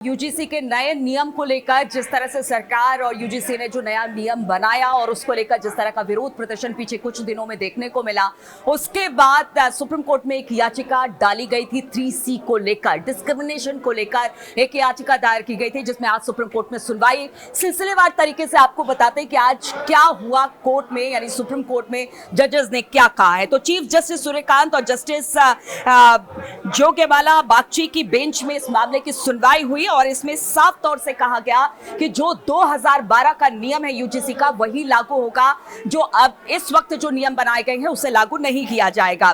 UGC के नए नियम को लेकर जिस तरह से सरकार और यूजीसी ने जो नया नियम बनाया और उसको लेकर जिस तरह का विरोध प्रदर्शन पीछे कुछ दिनों में देखने को मिला, उसके बाद सुप्रीम कोर्ट में एक याचिका डाली गई थी 3C को लेकर, डिस्क्रिमिनेशन को लेकर एक याचिका दायर की गई थी, जिसमें आज सुप्रीम कोर्ट में सुनवाई। सिलसिलेवार तरीके से आपको बताते हैं कि आज क्या हुआ कोर्ट में, यानी सुप्रीम कोर्ट में जजेस ने क्या कहा है। तो चीफ जस्टिस सूर्यकांत और जस्टिस जोगेवाला बागची की बेंच में इस मामले की सुनवाई हुई और इसमें साफ तौर से कहा गया कि जो 2012 का नियम है यूजीसी का, वही लागू होगा। जो अब इस वक्त जो नियम बनाए गए हैं उसे लागू नहीं किया जाएगा।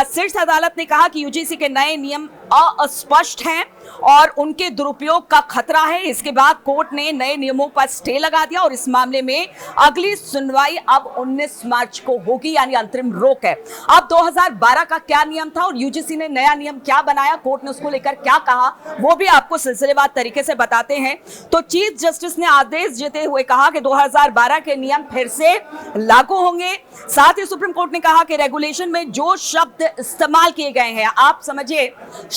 शीर्ष अदालत ने कहा कि यूजीसी के नए नियम अस्पष्ट हैं और उनके दुरुपयोग का खतरा है। इसके बाद कोर्ट ने नए नियमों पर स्टे लगा दिया और इस मामले में अगली सुनवाई अब 19 मार्च को होगी, यानी अंतरिम रोक है। अब 2012 का क्या नियम था और यूजीसी ने नया नियम क्या बनाया, कोर्ट ने उसको लेकर क्या कहा, वो भी आपको सिलसिलेवार तरीके से बताते हैं। तो चीफ जस्टिस ने आदेश देते हुए कहा कि 2012 के नियम फिर से लागू होंगे। साथ ही सुप्रीम कोर्ट ने कहा कि रेगुलेशन में जो शब्द इस्तेमाल किए गए हैं, आप समझिए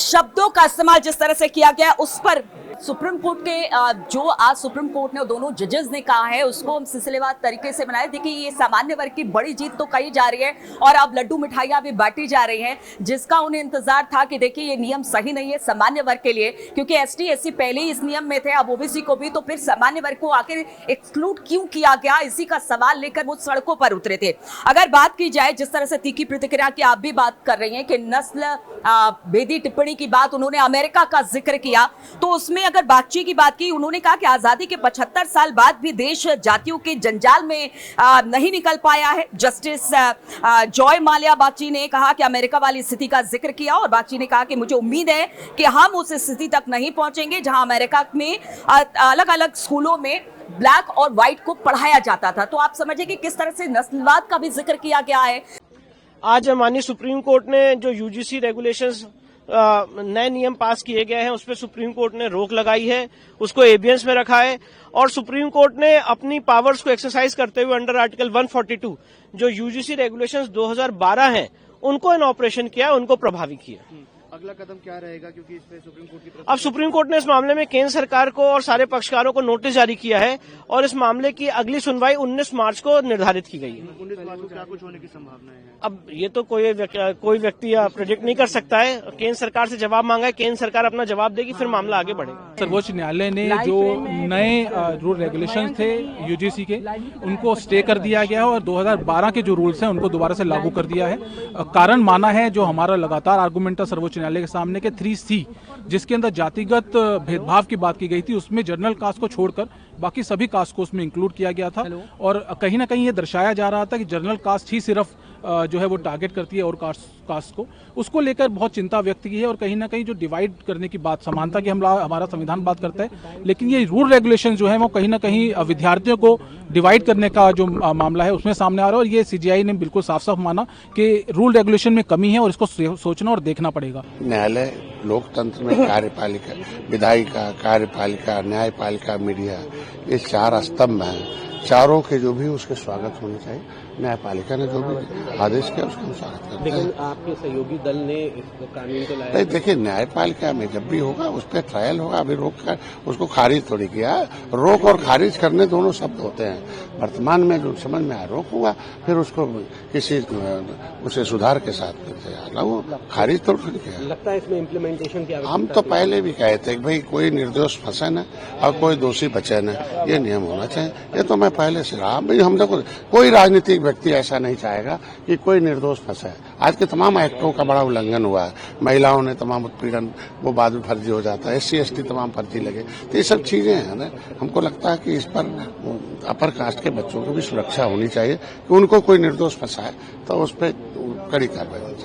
शब्दों का इस्तेमाल जिस तरह से किया गया उस पर सुप्रीम कोर्ट के जो आज सुप्रीम कोर्ट ने दोनों जजेस ने कहा है उसको हम सिलसिलेवार तरीके से बनाए। देखिए, ये सामान्य वर्ग की बड़ी जीत तो कही जा रही है और अब लड्डू मिठाइयां भी बांटी जा रही हैं, जिसका उन्हें इंतजार था कि देखिए ये नियम सही नहीं है सामान्य वर्ग के लिए, क्योंकि एसटी एससी पहले ही इस नियम में थे, अब ओबीसी को भी, तो फिर सामान्य वर्ग को आखिर एक्सक्लूड क्यों किया गया, इसी का सवाल लेकर वो सड़कों पर उतरे थे। अगर बात की जाए जिस तरह से तीखी प्रतिक्रिया की आप भी बात कर रही हैं कि नस्ल भेदी टिप्पणी की बात उन्होंने अमेरिका का जिक्र किया, तो उसमें अगर बागची की बात की, उन्होंने कहा कि आजादी के 75 साल बाद भी देश जातियों के जंजाल में नहीं निकल पाया है। जस्टिस जॉय माल्या बागची ने कहा कि अमेरिका वाली स्थिति का जिक्र किया और बागची ने कहा कि मुझे उम्मीद है कि हम उस स्थिति तक नहीं पहुंचेंगे जहां अमेरिका में अलग अलग स्कूलों में ब्लैक और व्हाइट को पढ़ाया जाता था। तो आप समझिए कि किस तरह से नस्लवाद का भी जिक्र किया गया है। आज माननीय सुप्रीम कोर्ट ने जो यूजीसी रेगुलेशंस नए नियम पास किए गए हैं उस पर सुप्रीम कोर्ट ने रोक लगाई है, उसको एबियंस में रखा है और सुप्रीम कोर्ट ने अपनी पावर्स को एक्सरसाइज करते हुए अंडर आर्टिकल 142 जो यूजीसी रेगुलेशंस 2012 हैं उनको इन ऑपरेशन किया, उनको प्रभावी किया। अगला कदम क्या रहेगा, क्योंकि इस पे सुप्रीम कोर्ट की तरफ अब सुप्रीम कोर्ट ने इस मामले में केंद्र सरकार को और सारे पक्षकारों को नोटिस जारी किया है और इस मामले की अगली सुनवाई 19 मार्च को निर्धारित की गई है। 19 मार्च को क्या कुछ होने की संभावना है? अब ये तो कोई व्यक्ति प्रेडिक्ट नहीं कर सकता है। केंद्र सरकार से जवाब मांगा है, केंद्र सरकार अपना जवाब देगी, फिर मामला आगे बढ़ेगा। सर्वोच्च न्यायालय ने जो नए रूल रेगुलेशन थे यूजीसी के, उनको स्टे कर दिया गया है और 2012 के जो रूल्स हैं उनको दोबारा से लागू कर दिया है। कारण माना है जो हमारा लगातार आर्गुमेंट था सर्वोच्च न्यायालय के सामने के 3C, जिसके अंदर जातिगत भेदभाव की बात की गई थी, उसमें जनरल कास्ट को छोड़कर बाकी सभी कास्ट को उसमें इंक्लूड किया गया था और कहीं ना कहीं ये दर्शाया जा रहा था कि जनरल कास्ट ही सिर्फ जो है वो टारगेट करती है और कास्ट को, उसको लेकर बहुत चिंता व्यक्त की है और कहीं ना कहीं जो डिवाइड करने की बात, समानता की हमारा संविधान बात करता है, लेकिन ये रूल रेगुलेशन जो है वो कहीं ना कहीं विद्यार्थियों को डिवाइड करने का जो मामला है उसमें सामने आ रहा है और ये सीजीआई ने बिल्कुल साफ साफ माना कि रूल रेगुलेशन में कमी है और इसको सोचना और देखना पड़ेगा। न्यायालय लोकतंत्र में कार्यपालिका, विधायिका, कार्यपालिका, न्यायपालिका, मीडिया, ये 4 स्तंभ हैं। चारों के जो भी उसके स्वागत होने चाहिए। न्यायपालिका ने जो भी आदेश किया उसका स्वागत करते हैं। लेकिन आपके सहयोगी दल ने इस कानून को लाया नहीं, देखिए न्यायपालिका में जब भी होगा उस पर ट्रायल होगा। अभी रोक कर उसको खारिज थोड़ी किया, रोक और खारिज करने दोनों शब्द होते हैं। वर्तमान में जो समझ में आया रोक हुआ, फिर उसको किसी उसे सुधार के साथ वो खारिज तो किया। लगता है इसमें इम्प्लीमेंटेशन की हम तो पहले भी कहे थे कि भाई कोई निर्दोष फंसे न और कोई दोषी बचे न, ये नियम होना चाहिए। ये तो मैं पहले से रहा भाई, हम देखो कोई राजनीतिक व्यक्ति ऐसा नहीं चाहेगा कि कोई निर्दोष फंसे। आज के तमाम एक्टों का बड़ा उल्लंघन हुआ है, महिलाओं ने तमाम उत्पीड़न वो बाद में फर्जी हो जाता है, SC ST तमाम फर्जी लगे, तो ये सब चीजें हैं ना। हमको लगता है कि इस पर अपर कास्ट के बच्चों को भी सुरक्षा होनी चाहिए कि उनको कोई निर्दोष फंसा है तो उस पर कड़ी कार्रवाई होनी चाहिए।